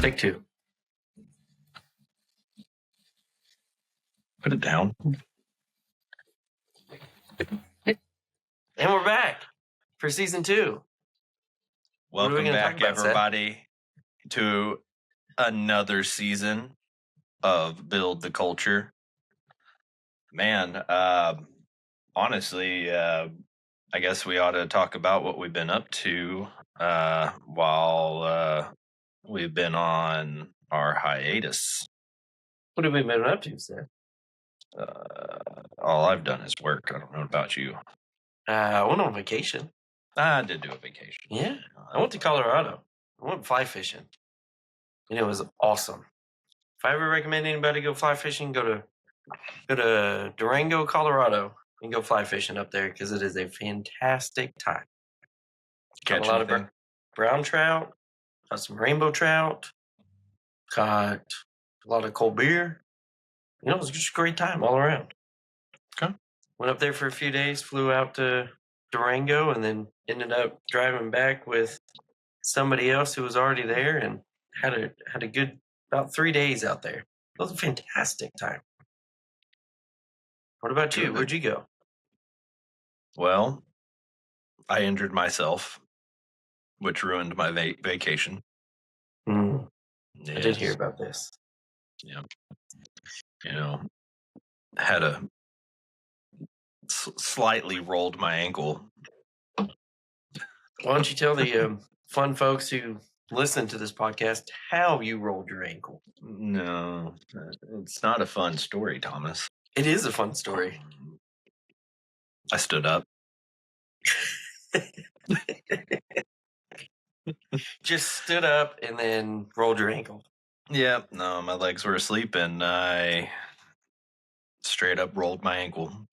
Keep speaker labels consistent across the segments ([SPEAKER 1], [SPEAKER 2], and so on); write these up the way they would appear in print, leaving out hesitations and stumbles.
[SPEAKER 1] Take two.
[SPEAKER 2] Put it down.
[SPEAKER 1] And we're back for season 2.
[SPEAKER 2] Welcome back, everybody, to another season of Build the Culture. Man, honestly, I guess we ought to talk about what we've been up to while we've been on our hiatus.
[SPEAKER 1] What have we been up to, Seth?
[SPEAKER 2] All I've done is work. I don't know about you.
[SPEAKER 1] I went on vacation.
[SPEAKER 2] I did do a vacation.
[SPEAKER 1] Yeah, I went to Colorado. I went fly fishing, and it was awesome. If I ever recommend anybody go fly fishing, go to Durango, Colorado, and go fly fishing up there because it is a fantastic time.
[SPEAKER 2] Catch
[SPEAKER 1] a lot
[SPEAKER 2] anything?
[SPEAKER 1] of brown trout, got some rainbow trout, caught a lot of cold beer. You know, it was just a great time all around.
[SPEAKER 2] Okay.
[SPEAKER 1] Went up there for a few days, flew out to Durango, and then ended up driving back with somebody else who was already there, and had a good about 3 days out there. It was a fantastic time. What about you? Where'd you go?
[SPEAKER 2] Well, I injured myself, which ruined my vacation.
[SPEAKER 1] I did hear about this.
[SPEAKER 2] Yeah. You know, had a slightly rolled my ankle.
[SPEAKER 1] Why don't you tell the fun folks who listen to this podcast how you rolled your ankle?
[SPEAKER 2] No, it's not a fun story, Thomas.
[SPEAKER 1] It is a fun story.
[SPEAKER 2] I stood up.
[SPEAKER 1] Just stood up and then rolled your ankle.
[SPEAKER 2] Yeah, no, my legs were asleep and I straight up rolled my ankle.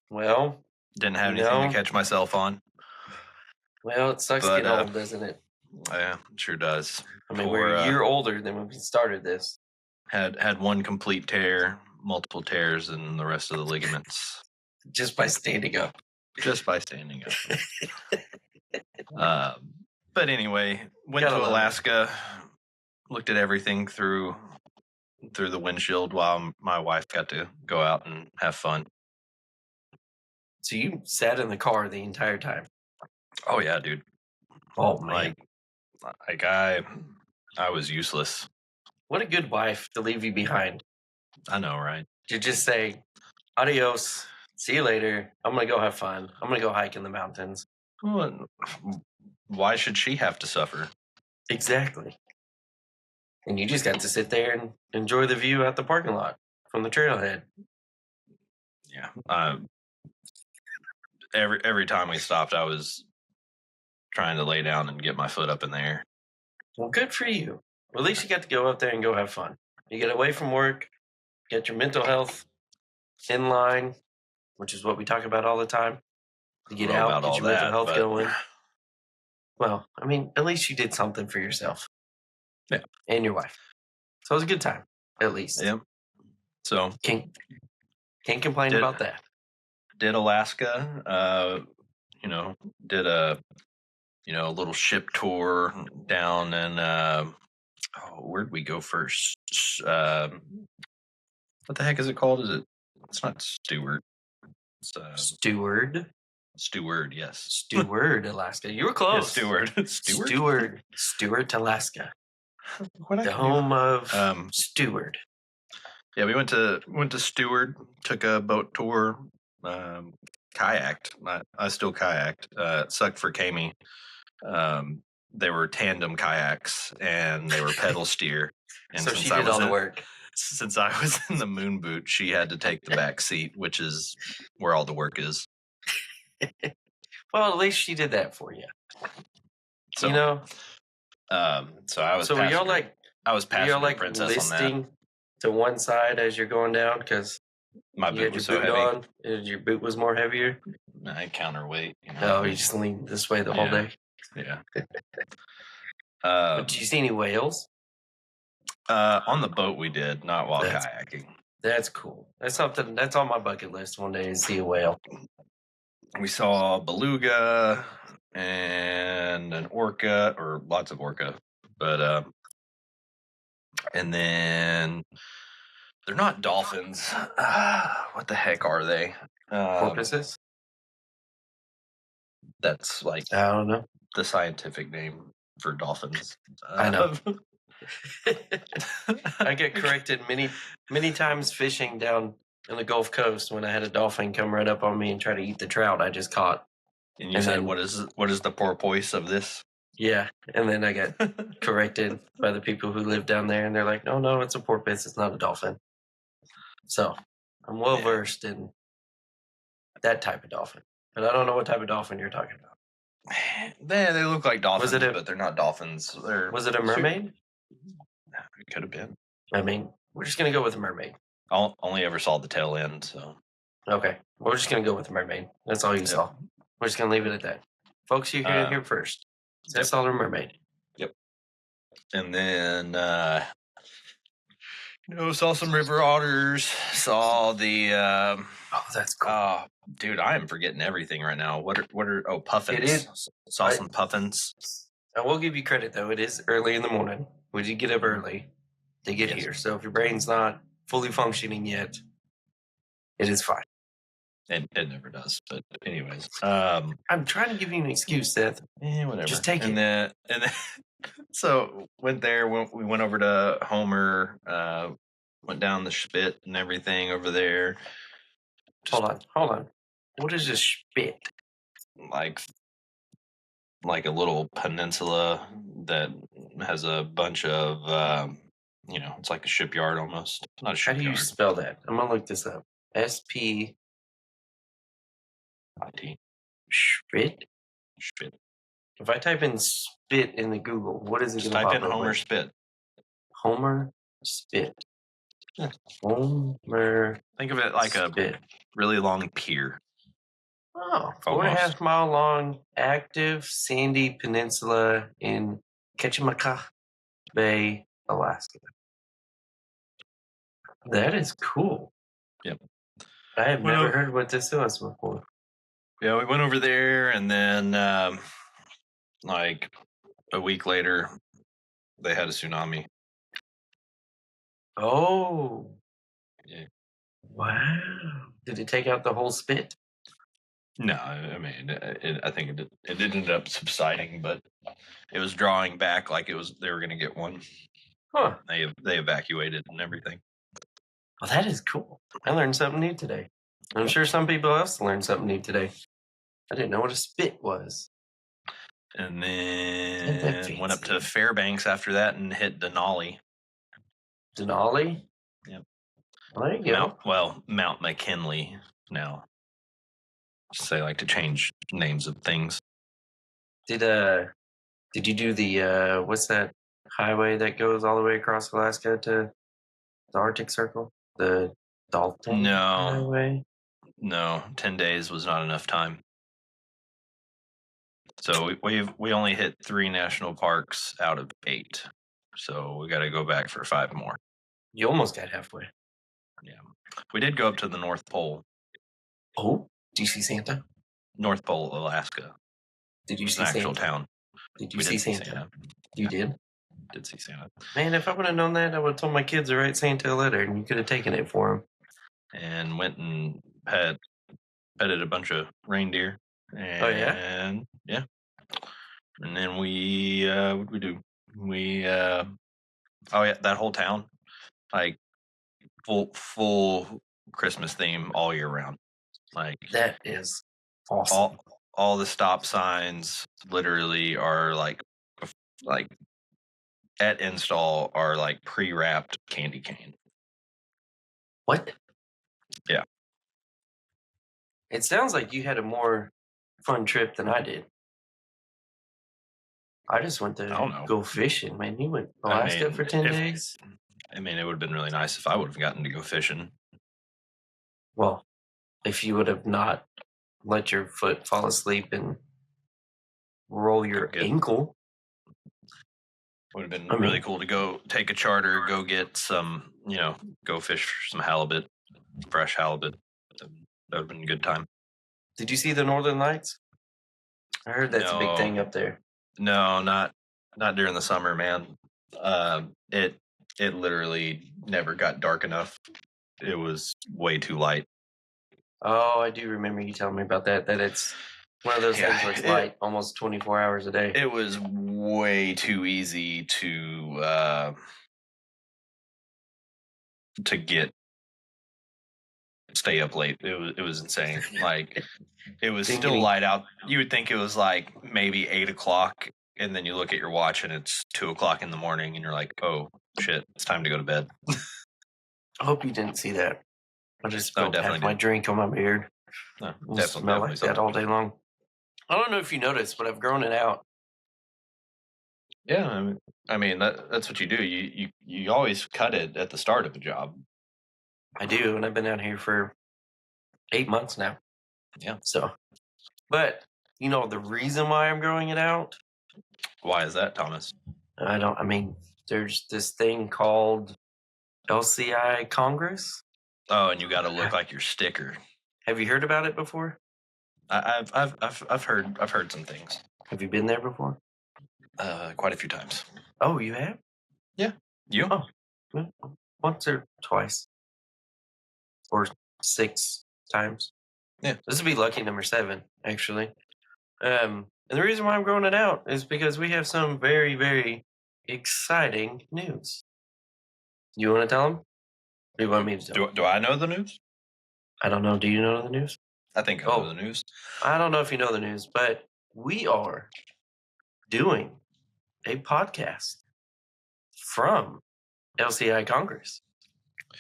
[SPEAKER 1] Well,
[SPEAKER 2] didn't have anything to catch myself on.
[SPEAKER 1] Well, it sucks getting old, doesn't it?
[SPEAKER 2] Yeah, it sure does.
[SPEAKER 1] I mean, we're a year older than when we started this.
[SPEAKER 2] Had one complete tear, multiple tears, and the rest of the ligaments.
[SPEAKER 1] Just by standing up.
[SPEAKER 2] But anyway, went to Alaska, looked at everything through the windshield while my wife got to go out and have fun.
[SPEAKER 1] So you sat in the car the entire time?
[SPEAKER 2] Oh yeah, dude.
[SPEAKER 1] Oh man.
[SPEAKER 2] Like I was useless.
[SPEAKER 1] What a good wife to leave you behind.
[SPEAKER 2] I know, right?
[SPEAKER 1] To just say, adios, see you later. I'm going to go have fun. I'm going to go hike in the mountains.
[SPEAKER 2] Well, why should she have to suffer?
[SPEAKER 1] Exactly. And you just got to sit there and enjoy the view out the parking lot from the trailhead.
[SPEAKER 2] Yeah. Every time we stopped, I was trying to lay down and get my foot up in the air.
[SPEAKER 1] Well, good for you. Well, at least you got to go up there and go have fun. You get away from work, get your mental health in line, which is what we talk about all the time. You get out, get your mental health going. Well, I mean, at least you did something for yourself.
[SPEAKER 2] Yeah.
[SPEAKER 1] And your wife. So it was a good time, at least.
[SPEAKER 2] Yeah. So
[SPEAKER 1] can't complain about that.
[SPEAKER 2] Did Alaska, did a little ship tour down and where'd we go first? What the heck is it called? It's not Stewart. It's Stewart, yes.
[SPEAKER 1] Stewart, Alaska. You were close.
[SPEAKER 2] Yeah,
[SPEAKER 1] Stewart, Alaska. The home of Stewart.
[SPEAKER 2] Yeah, we went to Stewart, took a boat tour, kayaked. I still kayaked. It sucked for Kami. They were tandem kayaks and they were pedal steer. And
[SPEAKER 1] so she did all the work.
[SPEAKER 2] Since I was in the moon boot, she had to take the back seat, which is where all the work is.
[SPEAKER 1] Well, at least she did that for you.
[SPEAKER 2] So, so I was.
[SPEAKER 1] So were y'all like?
[SPEAKER 2] I was passenger princess
[SPEAKER 1] listing
[SPEAKER 2] on that.
[SPEAKER 1] To one side as you're going down because
[SPEAKER 2] my boot was so heavy.
[SPEAKER 1] Your boot was more heavier.
[SPEAKER 2] I counterweight.
[SPEAKER 1] No, you just leaned this way the whole day.
[SPEAKER 2] Yeah.
[SPEAKER 1] But did you see any whales?
[SPEAKER 2] On the boat we did, not while kayaking.
[SPEAKER 1] That's cool. That's something that's on my bucket list one day to see a whale.
[SPEAKER 2] We saw beluga and an orca, or lots of orca, but And then they're not dolphins. What the heck are they?
[SPEAKER 1] Porpoises?
[SPEAKER 2] That's like
[SPEAKER 1] I don't know.
[SPEAKER 2] the scientific name for dolphins.
[SPEAKER 1] I know. I get corrected many times fishing down in the Gulf Coast when I had a dolphin come right up on me and try to eat the trout I just caught.
[SPEAKER 2] And you
[SPEAKER 1] And
[SPEAKER 2] said,
[SPEAKER 1] then-
[SPEAKER 2] what is the porpoise of this?
[SPEAKER 1] Yeah, and then I got corrected by the people who live down there, and they're like, "No, it's a porpoise. It's not a dolphin." So I'm well versed in that type of dolphin, but I don't know what type of dolphin you're talking about.
[SPEAKER 2] They look like dolphins,
[SPEAKER 1] Was it
[SPEAKER 2] but they're not dolphins.
[SPEAKER 1] Was it a mermaid?
[SPEAKER 2] It could have been.
[SPEAKER 1] I mean, we're just gonna go with a mermaid.
[SPEAKER 2] I only ever saw the tail end, so
[SPEAKER 1] Okay, we're just gonna go with a mermaid. That's all you saw. We're just gonna leave it at that, folks. You heard it here first. Seth saw a mermaid.
[SPEAKER 2] and then saw some river otters. Saw the
[SPEAKER 1] Oh, that's cool.
[SPEAKER 2] dude, I am forgetting everything right now. What are puffins?
[SPEAKER 1] It is.
[SPEAKER 2] Saw some puffins.
[SPEAKER 1] I will give you credit though. It is early in the morning. We did get up early to get here, so if your brain's not fully functioning yet, it is fine.
[SPEAKER 2] It never does, but anyways,
[SPEAKER 1] I'm trying to give you an excuse, Seth.
[SPEAKER 2] whatever.
[SPEAKER 1] Just take
[SPEAKER 2] and
[SPEAKER 1] it.
[SPEAKER 2] Then so went there. We went over to Homer. Went down the spit and everything over there.
[SPEAKER 1] Hold on. What is this spit?
[SPEAKER 2] Like a little peninsula that has a bunch of it's like a shipyard almost. Not a
[SPEAKER 1] How
[SPEAKER 2] shipyard.
[SPEAKER 1] do you spell that? I'm gonna look this up. S-P
[SPEAKER 2] IT.
[SPEAKER 1] spit.
[SPEAKER 2] Spit.
[SPEAKER 1] If I type in spit in the Google, what is it
[SPEAKER 2] Just
[SPEAKER 1] gonna
[SPEAKER 2] type
[SPEAKER 1] pop
[SPEAKER 2] in
[SPEAKER 1] up
[SPEAKER 2] Homer
[SPEAKER 1] with?
[SPEAKER 2] spit.
[SPEAKER 1] Homer spit. Homer.
[SPEAKER 2] Think of it like
[SPEAKER 1] spit.
[SPEAKER 2] a really long pier.
[SPEAKER 1] Oh, 4.5 mile long active sandy peninsula in Ketchimaca Bay, Alaska. That is cool.
[SPEAKER 2] Yep.
[SPEAKER 1] I have never heard what this was before.
[SPEAKER 2] Yeah, we went over there, and then like a week later, they had a tsunami.
[SPEAKER 1] Oh.
[SPEAKER 2] Yeah.
[SPEAKER 1] Wow. Did it take out the whole spit?
[SPEAKER 2] No, I mean, I think it ended up subsiding, but it was drawing back like they were going to get one.
[SPEAKER 1] Huh.
[SPEAKER 2] They evacuated and everything.
[SPEAKER 1] Well, that is cool. I learned something new today. I'm sure some people else learned something new today. I didn't know what a spit was.
[SPEAKER 2] And then went up to Fairbanks after that and hit Denali.
[SPEAKER 1] Denali?
[SPEAKER 2] Yep.
[SPEAKER 1] Well, there you go.
[SPEAKER 2] Mount McKinley now. So they like to change names of things.
[SPEAKER 1] Did you do the what's that highway that goes all the way across Alaska to the Arctic Circle? The Dalton Highway?
[SPEAKER 2] No, 10 days was not enough time. So we only hit 3 national parks out of 8. So we got to go back for 5 more.
[SPEAKER 1] You almost got halfway.
[SPEAKER 2] Yeah. We did go up to the North Pole.
[SPEAKER 1] Oh, did you see Santa?
[SPEAKER 2] North Pole, Alaska.
[SPEAKER 1] Did you see
[SPEAKER 2] an actual
[SPEAKER 1] Santa?
[SPEAKER 2] town.
[SPEAKER 1] Did you see Santa? You did?
[SPEAKER 2] Did see Santa.
[SPEAKER 1] Man, if I would have known that, I would have told my kids to write Santa a letter, and you could have taken it for them.
[SPEAKER 2] And went and petted a bunch of reindeer. And,
[SPEAKER 1] oh yeah.
[SPEAKER 2] Yeah. And then what did we do? That whole town, like full Christmas theme all year round. Like
[SPEAKER 1] that is awesome.
[SPEAKER 2] All the stop signs literally are like at install are like pre-wrapped candy cane.
[SPEAKER 1] What?
[SPEAKER 2] Yeah.
[SPEAKER 1] It sounds like you had a more fun trip than I did. I just went to go fishing, man. You went to Alaska for 10 days?
[SPEAKER 2] I mean, it would have been really nice if I would have gotten to go fishing.
[SPEAKER 1] Well, if you would have not let your foot fall asleep and roll your ankle.
[SPEAKER 2] Would have been really cool to go take a charter, go get some, go fish for some halibut, fresh halibut. That would have been a good time.
[SPEAKER 1] Did you see the Northern Lights? I heard that's a big thing up there.
[SPEAKER 2] No, not during the summer, man. it literally never got dark enough. It was way too light.
[SPEAKER 1] Oh, I do remember you telling me about that. That it's one of those things where it's light almost 24 hours a day.
[SPEAKER 2] It was way too easy to stay up late. It was insane. Like it was still light out. You would think it was like maybe 8 o'clock, and then you look at your watch and it's 2 o'clock in the morning, and you're like, oh shit, it's time to go to bed.
[SPEAKER 1] I hope you didn't see that. I just spilled half
[SPEAKER 2] definitely
[SPEAKER 1] my drink on my beard.
[SPEAKER 2] No,
[SPEAKER 1] It'll smell like that all day long. I don't know if you noticed, but I've grown it out.
[SPEAKER 2] Yeah, I mean that's what you do. You always cut it at the start of a job.
[SPEAKER 1] I do, and I've been out here for 8 months now.
[SPEAKER 2] Yeah.
[SPEAKER 1] So, but you know the reason why I'm growing it out?
[SPEAKER 2] Why is that, Thomas?
[SPEAKER 1] I mean, there's this thing called LCI Congress.
[SPEAKER 2] Oh, and you got to look like your sticker.
[SPEAKER 1] Have you heard about it before?
[SPEAKER 2] I've heard some things.
[SPEAKER 1] Have you been there before?
[SPEAKER 2] Quite a few times.
[SPEAKER 1] Oh, you have?
[SPEAKER 2] Yeah. You?
[SPEAKER 1] Oh, once or twice, or 6 times.
[SPEAKER 2] Yeah.
[SPEAKER 1] This would be lucky number 7, actually. And the reason why I'm growing it out is because we have some very, very exciting news. You want to tell them? Or do you want me to tell them?
[SPEAKER 2] Do I know the news?
[SPEAKER 1] I don't know. Do you know the news?
[SPEAKER 2] I think I know the news.
[SPEAKER 1] I don't know if you know the news, but we are doing a podcast from LCI Congress.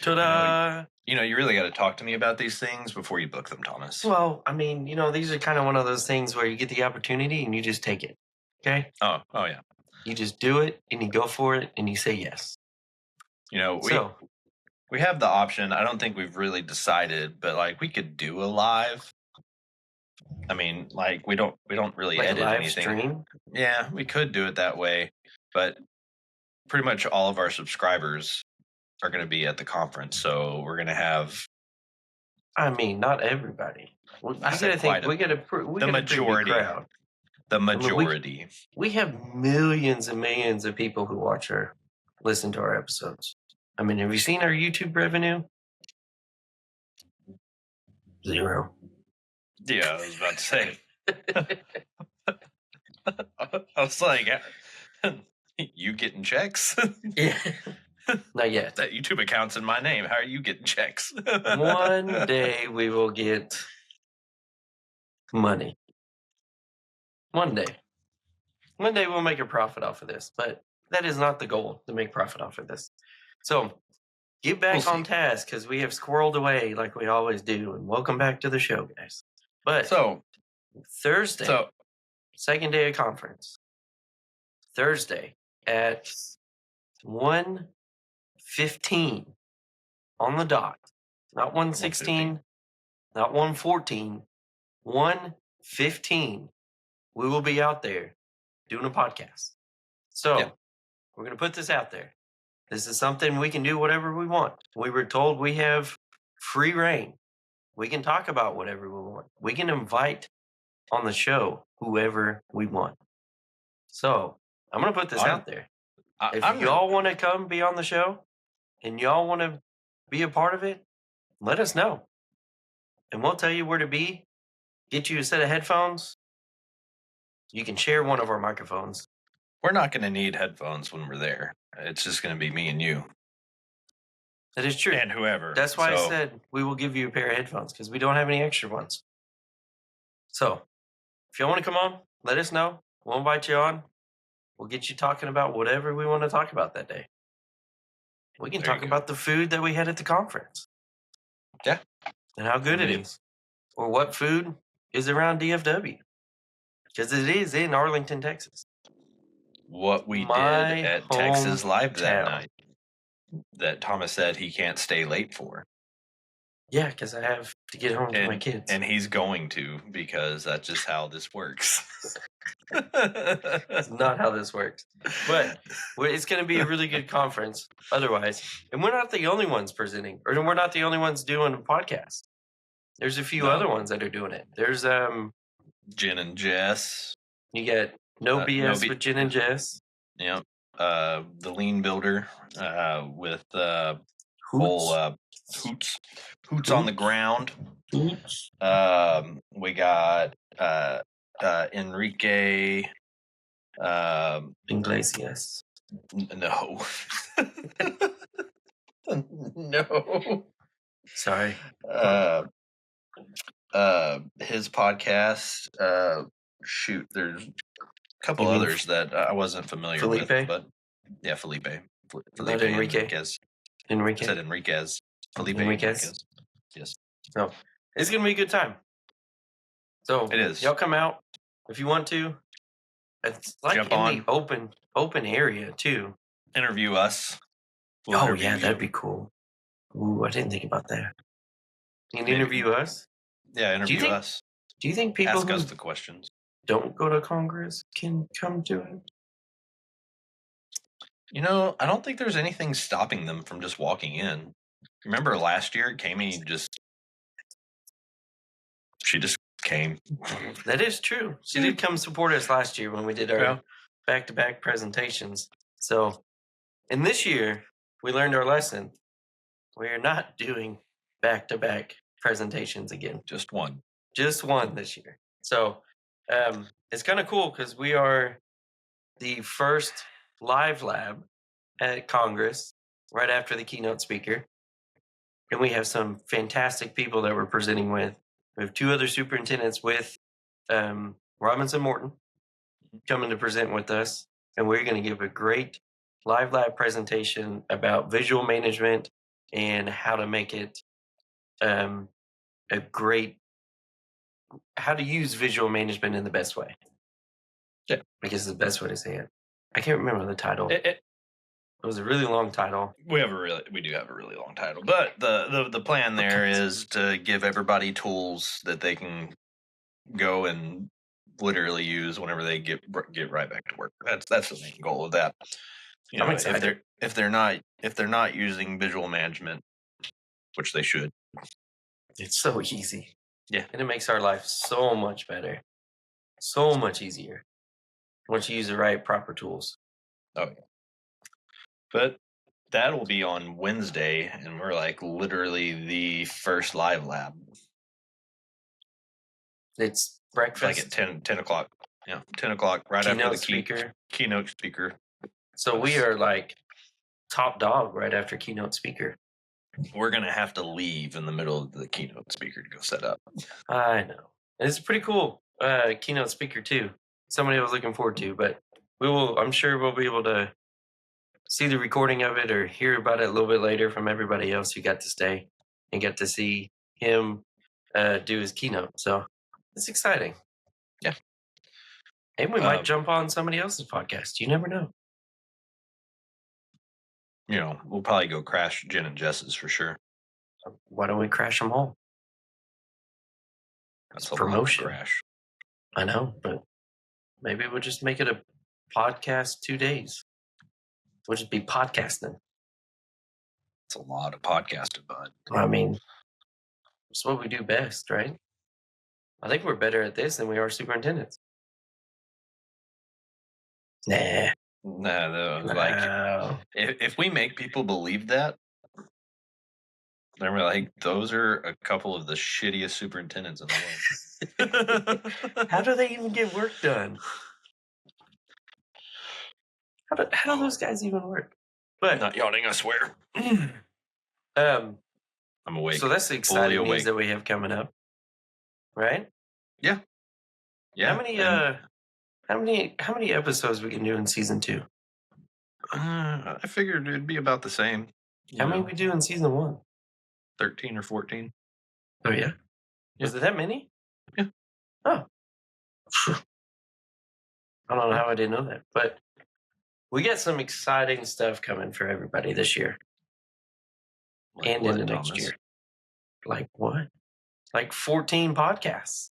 [SPEAKER 1] Ta-da!
[SPEAKER 2] You really got to talk to me about these things before you book them, Thomas.
[SPEAKER 1] Well, I mean, these are kind of one of those things where you get the opportunity and you just take it. Okay?
[SPEAKER 2] Oh yeah.
[SPEAKER 1] You just do it and you go for it and you say yes.
[SPEAKER 2] We have the option. I don't think we've really decided, but like we could do a live. I mean, like we don't really
[SPEAKER 1] like
[SPEAKER 2] edit
[SPEAKER 1] live
[SPEAKER 2] anything.
[SPEAKER 1] Stream?
[SPEAKER 2] Yeah, we could do it that way, but pretty much all of our subscribers are going to be at the conference, so we're going to have.
[SPEAKER 1] I mean, not everybody. We got a
[SPEAKER 2] majority
[SPEAKER 1] crowd.
[SPEAKER 2] The majority.
[SPEAKER 1] We have millions and millions of people who listen to our episodes. I mean, have you seen our YouTube revenue? 0.
[SPEAKER 2] Yeah, I was about to say. I was like, you getting checks?
[SPEAKER 1] Yeah. Not yet.
[SPEAKER 2] That YouTube account's in my name. How are you getting checks?
[SPEAKER 1] One day we will get money. One day we'll make a profit off of this, but that is not the goal, to make profit off of this. So get back on task, because we have squirreled away like we always do, and welcome back to the show, guys. But Thursday, second day of conference, Thursday at 1:15 on the dot, not 1:16, not 1:14, 1:15. We will be out there doing a podcast. So we're going to put this out there. This is something we can do whatever we want. We were told we have free reign. We can talk about whatever we want. We can invite on the show whoever we want. So I'm going to put this out there. If y'all want to come be on the show and y'all want to be a part of it, let us know. And we'll tell you where to be. Get you a set of headphones. You can share one of our microphones.
[SPEAKER 2] We're not going to need headphones when we're there. It's just going to be me and you.
[SPEAKER 1] That is true.
[SPEAKER 2] And whoever.
[SPEAKER 1] That's why I said we will give you a pair of headphones, because we don't have any extra ones. So if y'all want to come on, let us know. We'll invite you on. We'll get you talking about whatever we want to talk about that day. We can talk about the food that we had at the conference.
[SPEAKER 2] Yeah.
[SPEAKER 1] And how good it is. Or what food is around DFW. Because it is in Arlington, Texas.
[SPEAKER 2] What we did at Texas Live that night that Thomas said he can't stay late for.
[SPEAKER 1] Yeah, because I have to get home to my kids.
[SPEAKER 2] And he's going to, because that's just how this works.
[SPEAKER 1] It's not how this works. But it's going to be a really good conference otherwise. And we're not the only ones presenting. Or we're not the only ones doing a podcast. There's a few other ones that are doing it. There's
[SPEAKER 2] Jen and Jess.
[SPEAKER 1] You get No BS with Jen and Jess.
[SPEAKER 2] Yeah. the lean builder with whole hoots on the ground.
[SPEAKER 1] Hoots.
[SPEAKER 2] We got Enrique.
[SPEAKER 1] Iglesias.
[SPEAKER 2] No. No.
[SPEAKER 1] Sorry.
[SPEAKER 2] His podcast. Shoot, there's a couple
[SPEAKER 1] You mean
[SPEAKER 2] others that I wasn't familiar with,
[SPEAKER 1] Felipe?
[SPEAKER 2] but yeah, Felipe.
[SPEAKER 1] Not Enrique.
[SPEAKER 2] Enriquez. I
[SPEAKER 1] Enrique.
[SPEAKER 2] said Enriquez. Felipe
[SPEAKER 1] Enriquez.
[SPEAKER 2] Enriquez. Yes.
[SPEAKER 1] No, it's gonna be a good time. So
[SPEAKER 2] It is.
[SPEAKER 1] Y'all come out if you want to. It's like
[SPEAKER 2] Jump
[SPEAKER 1] in
[SPEAKER 2] on.
[SPEAKER 1] the open area too.
[SPEAKER 2] Interview us. We'll
[SPEAKER 1] Oh
[SPEAKER 2] interview
[SPEAKER 1] yeah,
[SPEAKER 2] you.
[SPEAKER 1] that'd be cool. Ooh, I didn't think about that. You can
[SPEAKER 2] Maybe.
[SPEAKER 1] interview us.
[SPEAKER 2] Yeah, interview
[SPEAKER 1] think-
[SPEAKER 2] us.
[SPEAKER 1] Do you think people
[SPEAKER 2] Ask
[SPEAKER 1] who
[SPEAKER 2] us the questions.
[SPEAKER 1] don't go to Congress can come to it?
[SPEAKER 2] You know, I don't think there's anything stopping them from just walking in. Remember last year, Kami she just came.
[SPEAKER 1] That is true. She did come support us last year when we did our
[SPEAKER 2] Yeah.
[SPEAKER 1] back-to-back presentations. So, and this year we learned our lesson. We are not doing back-to-back presentations again.
[SPEAKER 2] Just one.
[SPEAKER 1] Just one this year. So it's kind of cool because we are the first live lab at Congress right after the keynote speaker. And we have some fantastic people that we're presenting with. We have two other superintendents with Robinson Morton coming to present with us. And we're going to give a great live lab presentation about visual management and how to make it how to use visual management in the best way.
[SPEAKER 2] Yeah.
[SPEAKER 1] I guess the best way to say it. I can't remember the title. It was a really long title.
[SPEAKER 2] We do have a really long title, but the plan there is to give everybody tools that they can go and literally use whenever they get right back to work. That's the main goal of that. You know,
[SPEAKER 1] I'm excited.
[SPEAKER 2] if they're not using visual management, which they should.
[SPEAKER 1] It's so easy.
[SPEAKER 2] Yeah.
[SPEAKER 1] And it makes our life so much better. So much easier. Once you use the right proper tools.
[SPEAKER 2] Oh yeah. But that'll be on Wednesday, and we're like literally the first live lab.
[SPEAKER 1] It's breakfast.
[SPEAKER 2] Like at 10 o'clock. Yeah, 10 o'clock, right
[SPEAKER 1] keynote
[SPEAKER 2] after the
[SPEAKER 1] speaker.
[SPEAKER 2] Keynote speaker.
[SPEAKER 1] So we are like top dog right after keynote speaker.
[SPEAKER 2] We're going to have to leave in the middle of the keynote speaker to go set up.
[SPEAKER 1] I know. And it's a pretty cool keynote speaker too. Somebody I was looking forward to, but I'm sure we'll be able to see the recording of it or hear about it a little bit later from everybody else who got to stay and get to see him do his keynote. So it's exciting.
[SPEAKER 2] Yeah.
[SPEAKER 1] And we might jump on somebody else's podcast. You never know.
[SPEAKER 2] You know, we'll probably go crash Jen and Jess's for sure.
[SPEAKER 1] Why don't we crash them all?
[SPEAKER 2] That's
[SPEAKER 1] a promotion.
[SPEAKER 2] Crash.
[SPEAKER 1] I know, but maybe we'll just make it a podcast 2 days. We'll just be podcasting.
[SPEAKER 2] It's a lot of podcasting, bud.
[SPEAKER 1] I mean, it's what we do best, right? I think we're better at this than we are superintendents. Nah.
[SPEAKER 2] No. Like, if we make people believe that, then we're like, those are a couple of the shittiest superintendents in the world.
[SPEAKER 1] How do they even get work done? How do those guys even work? But
[SPEAKER 2] I'm not yawning, I swear.
[SPEAKER 1] I'm
[SPEAKER 2] awake.
[SPEAKER 1] So that's the exciting news that we have coming up, right?
[SPEAKER 2] Yeah.
[SPEAKER 1] How many episodes we can do in season 2?
[SPEAKER 2] I figured it'd be about the same.
[SPEAKER 1] How many we do in season 1?
[SPEAKER 2] 13 or 14.
[SPEAKER 1] Oh yeah. Was it that many?
[SPEAKER 2] Yeah.
[SPEAKER 1] Oh. I don't know how I didn't know that, but we got some exciting stuff coming for everybody this year.
[SPEAKER 2] Like
[SPEAKER 1] and
[SPEAKER 2] what,
[SPEAKER 1] in the next
[SPEAKER 2] Thomas?
[SPEAKER 1] year. Like what? Like 14 podcasts.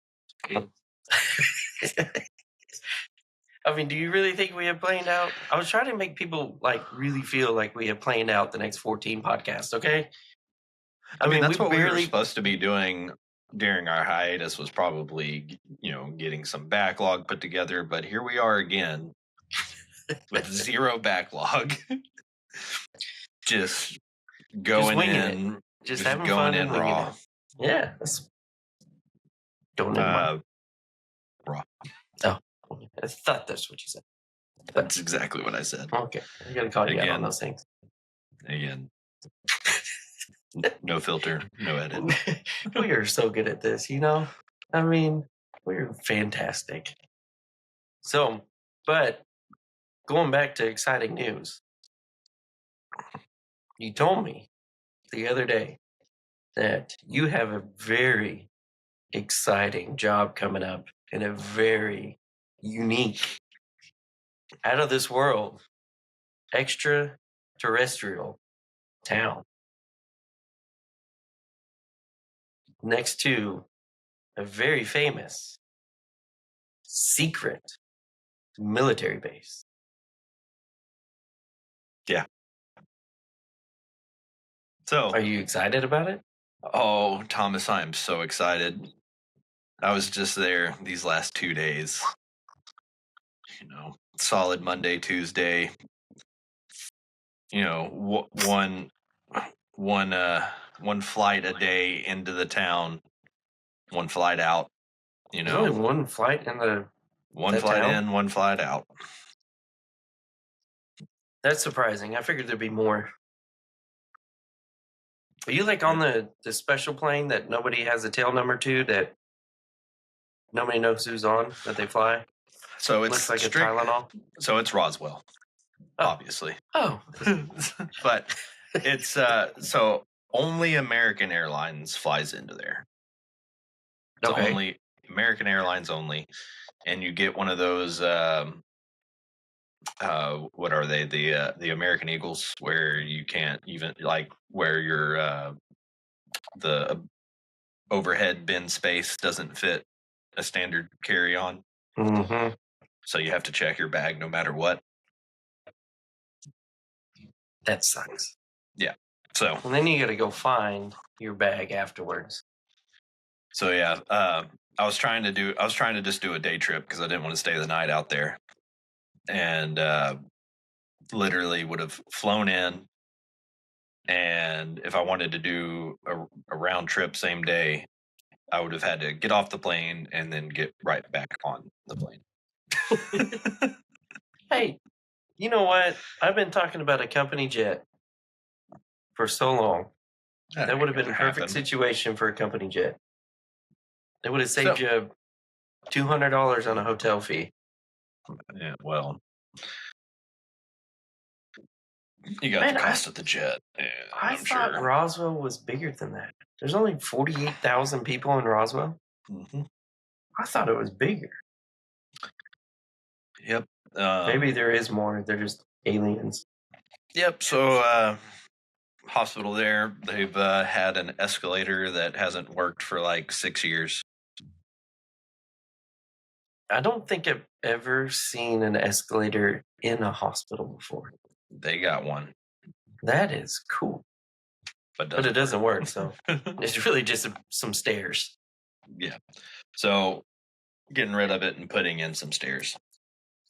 [SPEAKER 1] I mean, do you really think we have planned out? I was trying to make people like really feel like we have planned out the next 14 podcasts, okay?
[SPEAKER 2] I mean that's what we were supposed to be doing during our hiatus, was probably, getting some backlog put together. But here we are again. with zero backlog. Just going
[SPEAKER 1] winging
[SPEAKER 2] in,
[SPEAKER 1] Just
[SPEAKER 2] just
[SPEAKER 1] having
[SPEAKER 2] going
[SPEAKER 1] fun
[SPEAKER 2] in
[SPEAKER 1] and winging
[SPEAKER 2] raw.
[SPEAKER 1] it. Yeah. Don't need money.
[SPEAKER 2] Raw.
[SPEAKER 1] Oh, I thought that's what you said.
[SPEAKER 2] That's exactly what I said.
[SPEAKER 1] Okay. I got to call you out on
[SPEAKER 2] Again.
[SPEAKER 1] those things.
[SPEAKER 2] Again. No filter, no edit.
[SPEAKER 1] We are so good at this, you know? I mean, we're fantastic. So, but going back to exciting news, you told me the other day that you have a very exciting job coming up in a very unique, out of this world, extraterrestrial town next to a very famous secret military base.
[SPEAKER 2] Yeah. So,
[SPEAKER 1] are you excited about it?
[SPEAKER 2] Oh, Thomas, I am so excited. I was just there these last 2 days. You know, solid Monday, Tuesday. You know, one flight a day into the town, one flight out. You
[SPEAKER 1] There's
[SPEAKER 2] know,
[SPEAKER 1] only one flight in
[SPEAKER 2] one
[SPEAKER 1] that
[SPEAKER 2] flight
[SPEAKER 1] town?
[SPEAKER 2] in, one flight out.
[SPEAKER 1] That's surprising. I figured there'd be more. Are you like on the special plane that nobody has a tail number to, that nobody knows who's on, that they fly?
[SPEAKER 2] So it's
[SPEAKER 1] Looks like
[SPEAKER 2] strict.
[SPEAKER 1] a Tylenol.
[SPEAKER 2] So it's Roswell, obviously.
[SPEAKER 1] Oh,
[SPEAKER 2] but it's so only American Airlines flies into there. It's
[SPEAKER 1] okay.
[SPEAKER 2] only American Airlines only, and you get one of those. What are they? The American Eagles, where you can't even like where your the overhead bin space doesn't fit a standard carry-on.
[SPEAKER 1] Mm-hmm.
[SPEAKER 2] So you have to check your bag no matter what.
[SPEAKER 1] That sucks.
[SPEAKER 2] Yeah. So
[SPEAKER 1] And then you got to go find your bag afterwards.
[SPEAKER 2] So yeah, I was trying to just do a day trip because I didn't want to stay the night out there, and literally would have flown in, and if I wanted to do a round trip same day, I would have had to get off the plane and then get right back on the plane.
[SPEAKER 1] Hey, you know what? I've been talking about a company jet for so long. That would have been a perfect situation for a company jet. It would have saved you $200 on a hotel fee.
[SPEAKER 2] Yeah, well, you got the cost of the jet. Yeah,
[SPEAKER 1] I thought Roswell was bigger than that. There's only 48,000 people in Roswell.
[SPEAKER 2] Mm-hmm.
[SPEAKER 1] I thought it was bigger.
[SPEAKER 2] Yep.
[SPEAKER 1] Maybe there is more. They're just aliens.
[SPEAKER 2] Yep. So hospital there, they've had an escalator that hasn't worked for like 6 years.
[SPEAKER 1] I don't think I've ever seen an escalator in a hospital before.
[SPEAKER 2] They got one.
[SPEAKER 1] That is cool. But it doesn't work, so it's really just some stairs.
[SPEAKER 2] Yeah. So getting rid of it and putting in some stairs.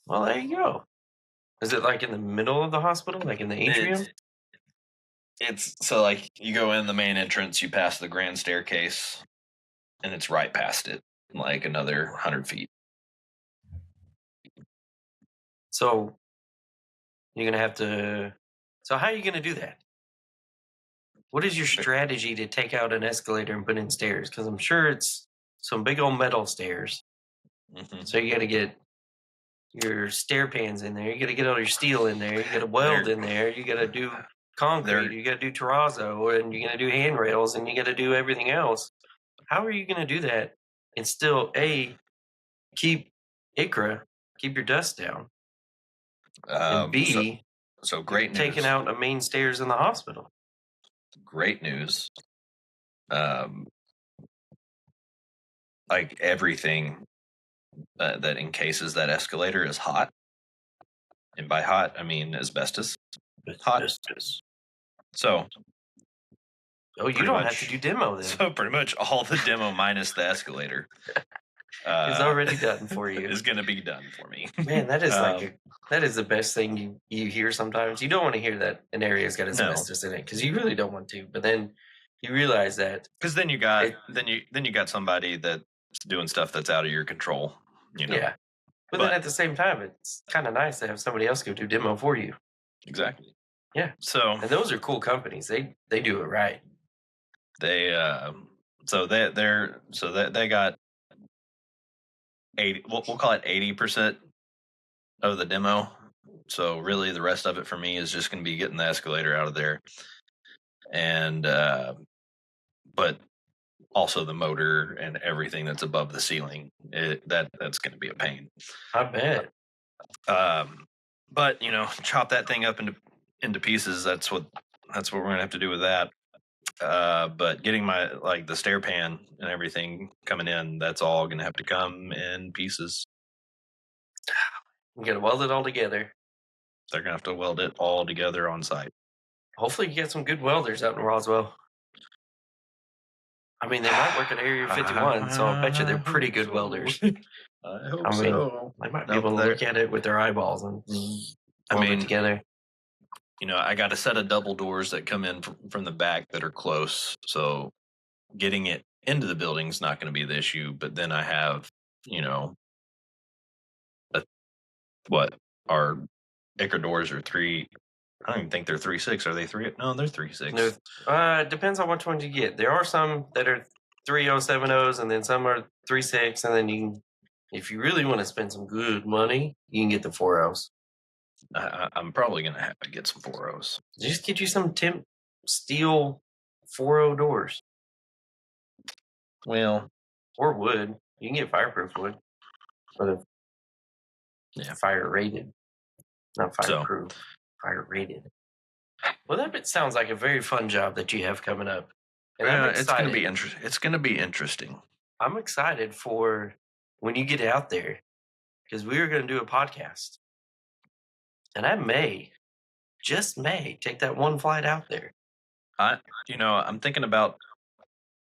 [SPEAKER 1] Well, there you go. Is it like in the middle of the hospital, like in the atrium?
[SPEAKER 2] It's so like you go in the main entrance, you pass the grand staircase, and it's right past it, like another 100 feet.
[SPEAKER 1] So you're gonna have to. So how are you gonna do that? What is your strategy to take out an escalator and put in stairs? Because I'm sure it's some big old metal stairs.
[SPEAKER 2] Mm-hmm.
[SPEAKER 1] So you got to get your stair pans in there. You got to get all your steel in there. You got to weld in there. You got to do concrete. You got to do terrazzo, and you got to do handrails, and you got to do everything else. How are you going to do that and still keep keep your dust down, and B,
[SPEAKER 2] so great news.
[SPEAKER 1] Taking out the main stairs in the hospital.
[SPEAKER 2] Great news. Like everything that encases that escalator is hot, and by hot I mean asbestos. Hot.
[SPEAKER 1] Asbestos.
[SPEAKER 2] So.
[SPEAKER 1] Oh, you don't have to do demo then.
[SPEAKER 2] So pretty much all the demo minus the escalator.
[SPEAKER 1] It's already done for you.
[SPEAKER 2] Is going to be done for me.
[SPEAKER 1] Man, that is that is the best thing you hear sometimes. You don't want to hear that an area's got asbestos in it because you really don't want to. But then you realize that
[SPEAKER 2] because then you got then you got somebody that's doing stuff that's out of your control.
[SPEAKER 1] Yeah. But then at the same time, it's kind of nice to have somebody else go do demo for you.
[SPEAKER 2] Exactly.
[SPEAKER 1] Yeah.
[SPEAKER 2] So
[SPEAKER 1] and those are cool companies. They do it right.
[SPEAKER 2] They they got 80. We'll call it 80% of the demo. So really, the rest of it for me is just going to be getting the escalator out of there, and but also the motor and everything that's above the ceiling. That's going to be a pain.
[SPEAKER 1] I bet.
[SPEAKER 2] But chop that thing up into pieces. That's what we're going to have to do with that. But getting the stair pan and everything coming in, that's all going to have to come in pieces.
[SPEAKER 1] You got to weld it all together.
[SPEAKER 2] They're going to have to weld it all together on site.
[SPEAKER 1] Hopefully you get some good welders out in Roswell. I mean, they might work at Area 51, so I bet you they're pretty good welders.
[SPEAKER 2] I hope so.
[SPEAKER 1] They might be able to look at it with their eyeballs and weld it together.
[SPEAKER 2] I got a set of double doors that come in from the back that are close, so getting it into the building is not going to be the issue. But then I have, our Icar doors are 3. I don't even think they're 3.6. Are they 3? No, they're 3.6.
[SPEAKER 1] It depends on which ones you get. There are some that are 3.070s, and then some are 3.6, and then if you really want to spend some good money, you can get the 4.0s.
[SPEAKER 2] I'm probably going to have to get some 4.0s.
[SPEAKER 1] Just get you some temp steel 4.0 doors.
[SPEAKER 2] Well,
[SPEAKER 1] or wood. You can get fireproof wood. Or fire rated. Not fireproof. Fire rated. Well, that sounds like a very fun job that you have coming up. And I'm excited.
[SPEAKER 2] It's going to be interesting. It's going to be interesting.
[SPEAKER 1] I'm excited for when you get out there because we are going to do a podcast. And I just may, take that one flight out there.
[SPEAKER 2] I'm thinking about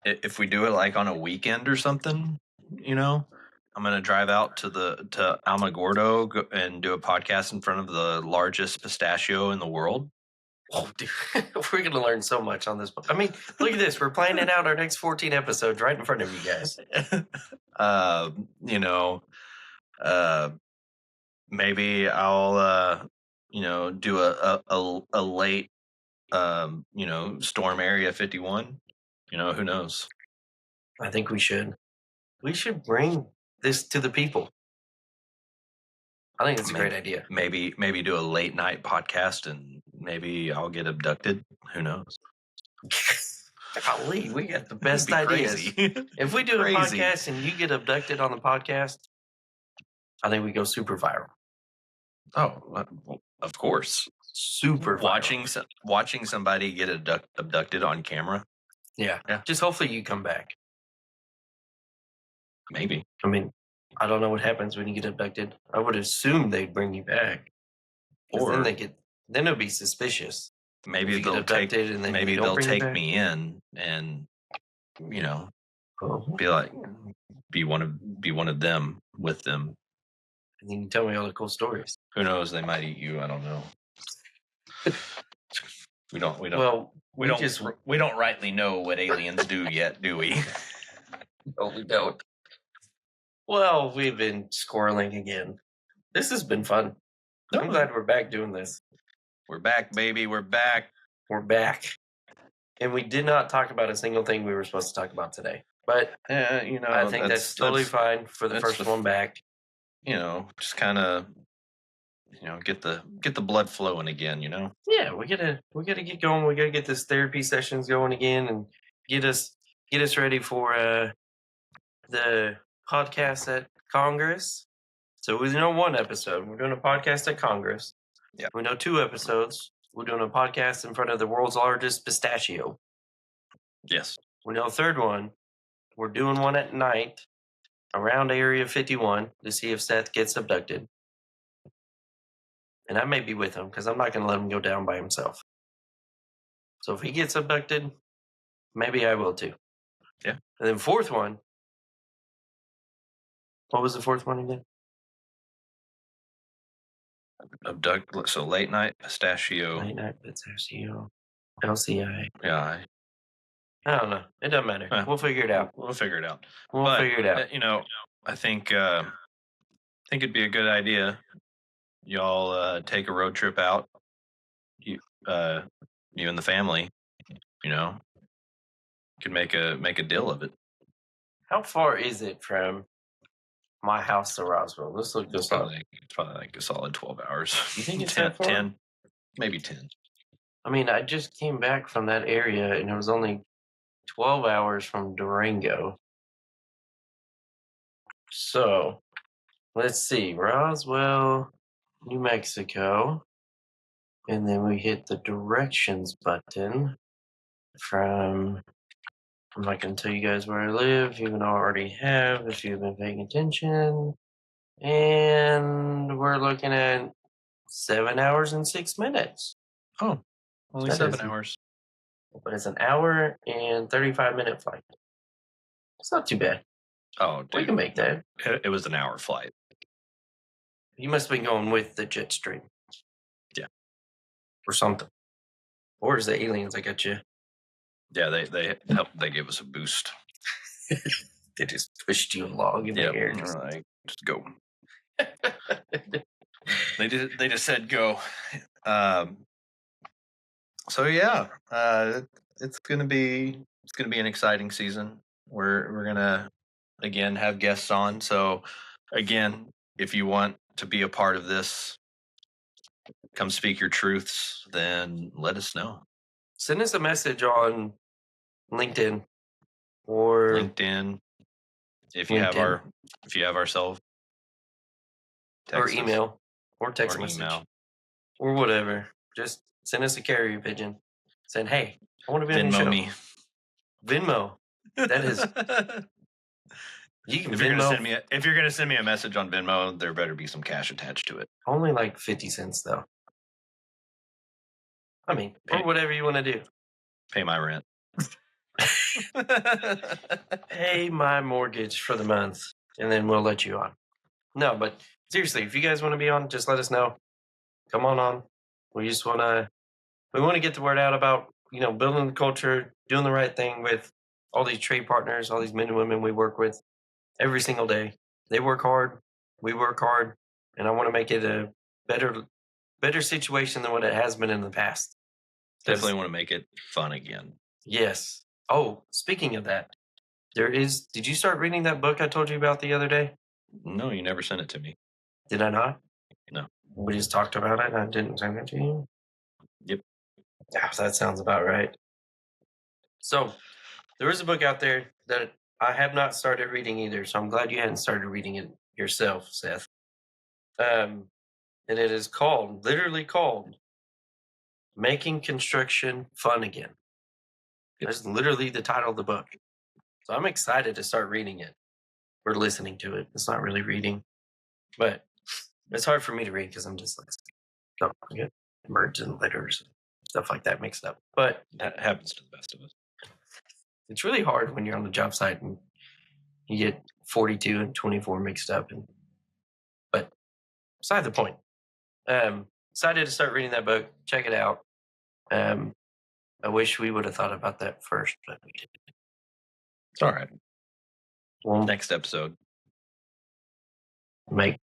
[SPEAKER 2] if we do it like on a weekend or something, I'm going to drive out to Alamogordo and do a podcast in front of the largest pistachio in the world.
[SPEAKER 1] Oh, dude, we're going to learn so much on this. I mean, look at this. We're planning out our next 14 episodes right in front of you guys.
[SPEAKER 2] Maybe I'll, do a late, storm area 51. Who knows?
[SPEAKER 1] I think we should. We should bring this to the people. I think it's a great idea.
[SPEAKER 2] Maybe do a late night podcast and maybe I'll get abducted. Who knows?
[SPEAKER 1] Golly, we got the best ideas. If we do a podcast and you get abducted on the podcast, I think we go super viral.
[SPEAKER 2] Oh, of course.
[SPEAKER 1] Super viral.
[SPEAKER 2] Watching somebody get abducted on camera.
[SPEAKER 1] Yeah. Just hopefully you come back.
[SPEAKER 2] Maybe.
[SPEAKER 1] I mean, I don't know what happens when you get abducted. I would assume they'd bring you back. Or then it'll be suspicious.
[SPEAKER 2] Maybe they'll take me in and be one of them with them.
[SPEAKER 1] And then you tell me all the cool stories.
[SPEAKER 2] Who knows? They might eat you. I don't know. We don't rightly know what aliens do yet, do we?
[SPEAKER 1] No, we don't. Well, we've been squirreling again. This has been fun. I'm glad we're back doing this.
[SPEAKER 2] We're back, baby. We're back.
[SPEAKER 1] We're back. And we did not talk about a single thing we were supposed to talk about today. But, I think that's totally fine for the first one back.
[SPEAKER 2] Just kind of, get the blood flowing again,
[SPEAKER 1] Yeah, we gotta get going. We gotta get this therapy sessions going again and get us ready for the podcast at Congress. So we know 1 episode. We're doing a podcast at Congress.
[SPEAKER 2] Yeah.
[SPEAKER 1] We know 2 episodes. We're doing a podcast in front of the world's largest pistachio.
[SPEAKER 2] Yes.
[SPEAKER 1] We know a 3rd one. We're doing one at night around Area 51 to see if Seth gets abducted. And I may be with him because I'm not going to let him go down by himself. So if he gets abducted, maybe I will too.
[SPEAKER 2] Yeah.
[SPEAKER 1] And then 4th one, What was the fourth one again?
[SPEAKER 2] Abduct. So late night pistachio.
[SPEAKER 1] Late night pistachio. LCI.
[SPEAKER 2] Yeah.
[SPEAKER 1] I don't know. It doesn't matter.
[SPEAKER 2] Yeah.
[SPEAKER 1] We'll figure it out.
[SPEAKER 2] We'll figure it out.
[SPEAKER 1] We'll figure it out.
[SPEAKER 2] I think it'd be a good idea. Y'all take a road trip out. You you and the family. Could make a deal of it.
[SPEAKER 1] How far is it from my house to Roswell? Let's look this up.
[SPEAKER 2] It's probably like a solid 12 hours.
[SPEAKER 1] You think it's
[SPEAKER 2] 10,
[SPEAKER 1] that far?
[SPEAKER 2] 10, maybe 10.
[SPEAKER 1] I mean, I just came back from that area, and it was only 12 hours from Durango. So, let's see. Roswell, New Mexico. And then we hit the directions button from... I'm not going to tell you guys where I live, even though I already have, if you've been paying attention. And we're looking at 7 hours and 6 minutes.
[SPEAKER 2] Oh, only 7 hours.
[SPEAKER 1] But it's an hour and 35-minute flight. It's not too bad.
[SPEAKER 2] Oh, dude.
[SPEAKER 1] We can make that.
[SPEAKER 2] It was an hour flight.
[SPEAKER 1] You must have been going with the jet stream.
[SPEAKER 2] Yeah.
[SPEAKER 1] Or something. Or is the aliens that got you?
[SPEAKER 2] Yeah, they helped. They gave us a boost.
[SPEAKER 1] They just pushed you along in the air.
[SPEAKER 2] Just go. They just said go. So yeah, it's gonna be an exciting season. We're gonna again have guests on. So again, if you want to be a part of this, come speak your truths, then let us know.
[SPEAKER 1] Send us a message on LinkedIn or
[SPEAKER 2] LinkedIn. If you have our cell,
[SPEAKER 1] or email or text message or whatever, just send us a carrier pigeon saying, "Hey, I want to be on your show."
[SPEAKER 2] me.
[SPEAKER 1] Venmo. That is. You can
[SPEAKER 2] if you're gonna send me a message on Venmo, there better be some cash attached to it.
[SPEAKER 1] Only like 50 cents though. I mean, or whatever you want to do.
[SPEAKER 2] Pay my rent.
[SPEAKER 1] Pay my mortgage for the month, and then we'll let you on. No, but seriously, if you guys want to be on, just let us know. Come on. We just want to get the word out about, building the culture, doing the right thing with all these trade partners, all these men and women we work with every single day. They work hard, we work hard, and I want to make it a better situation than what it has been in the past.
[SPEAKER 2] Definitely want to make it fun again.
[SPEAKER 1] Yes. Oh, speaking of that, did you start reading that book I told you about the other day?
[SPEAKER 2] No, you never sent it to me.
[SPEAKER 1] Did I not?
[SPEAKER 2] No.
[SPEAKER 1] We just talked about it and I didn't send it to you?
[SPEAKER 2] Yep.
[SPEAKER 1] Yeah, that sounds about right. So, there is a book out there that I have not started reading either, so I'm glad you hadn't started reading it yourself, Seth. And it is literally called Making Construction Fun Again. That's literally the title of the book. So I'm excited to start reading it. Or listening to it. It's not really reading. But it's hard for me to read because I'm just don't get words and letters and stuff like that mixed up. But
[SPEAKER 2] that happens to the best of us.
[SPEAKER 1] It's really hard when you're on the job site and you get 42 and 24 mixed up. But beside the point. Excited to start reading that book. Check it out. I wish we would have thought about that first, but we didn't.
[SPEAKER 2] It's all right.
[SPEAKER 1] Well,
[SPEAKER 2] next episode.
[SPEAKER 1] Our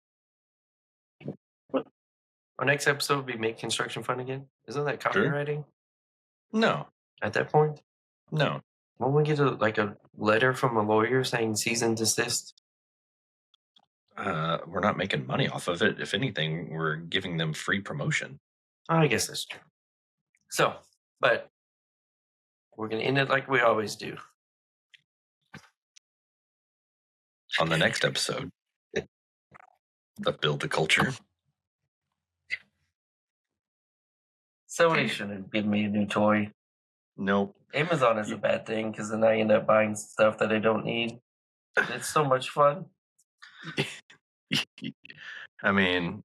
[SPEAKER 1] next episode will be Make Construction Fun Again. Isn't that copywriting?
[SPEAKER 2] Sure. No.
[SPEAKER 1] At that point?
[SPEAKER 2] No.
[SPEAKER 1] Won't we get a letter from a lawyer saying cease and desist?
[SPEAKER 2] We're not making money off of it. If anything, we're giving them free promotion.
[SPEAKER 1] I guess that's true. So, but we're going to end it like we always do.
[SPEAKER 2] On the next episode of Build the Culture.
[SPEAKER 1] Somebody should have given me a new toy.
[SPEAKER 2] Nope.
[SPEAKER 1] Amazon is a bad thing because then I end up buying stuff that I don't need. It's so much fun.
[SPEAKER 2] I mean,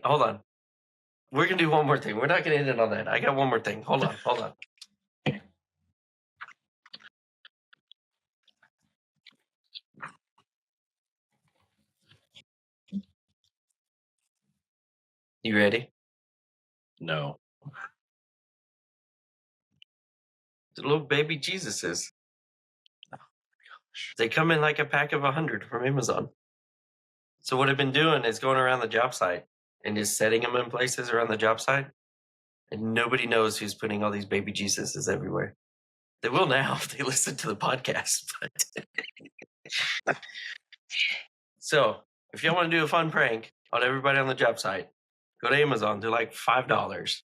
[SPEAKER 1] hold on. We're going to do one more thing. We're not going to end it on that. I got one more thing. Hold on. You ready?
[SPEAKER 2] No.
[SPEAKER 1] The little baby Jesuses. They come in like a pack of 100 from Amazon. So what I've been doing is going around the job site and just setting them in places around the job site. And nobody knows who's putting all these baby Jesuses everywhere. They will now if they listen to the podcast. But so if y'all want to do a fun prank on everybody on the job site, go to Amazon. They're like $5.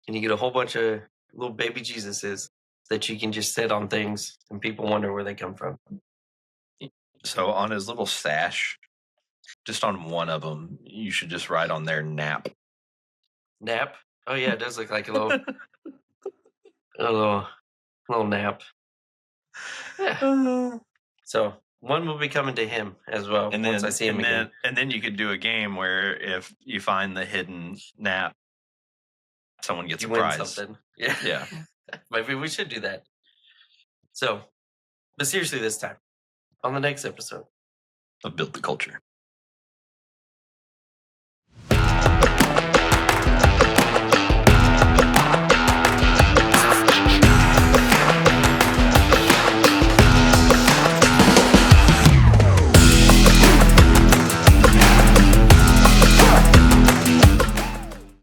[SPEAKER 1] And you get a whole bunch of little baby Jesuses that you can just sit on things and people wonder where they come from.
[SPEAKER 2] So on his little sash, just on one of them, you should just write on there nap.
[SPEAKER 1] Nap? Oh yeah, it does look like a little little nap. Yeah. So one will be coming to him as well
[SPEAKER 2] And
[SPEAKER 1] once
[SPEAKER 2] then
[SPEAKER 1] I see him again.
[SPEAKER 2] and then you could do a game where if you find the hidden nap, someone gets
[SPEAKER 1] You
[SPEAKER 2] a
[SPEAKER 1] win
[SPEAKER 2] prize.
[SPEAKER 1] something. Yeah.
[SPEAKER 2] Yeah.
[SPEAKER 1] Maybe we should do that. So, but seriously this time, on the next episode.
[SPEAKER 2] Of Build the Culture.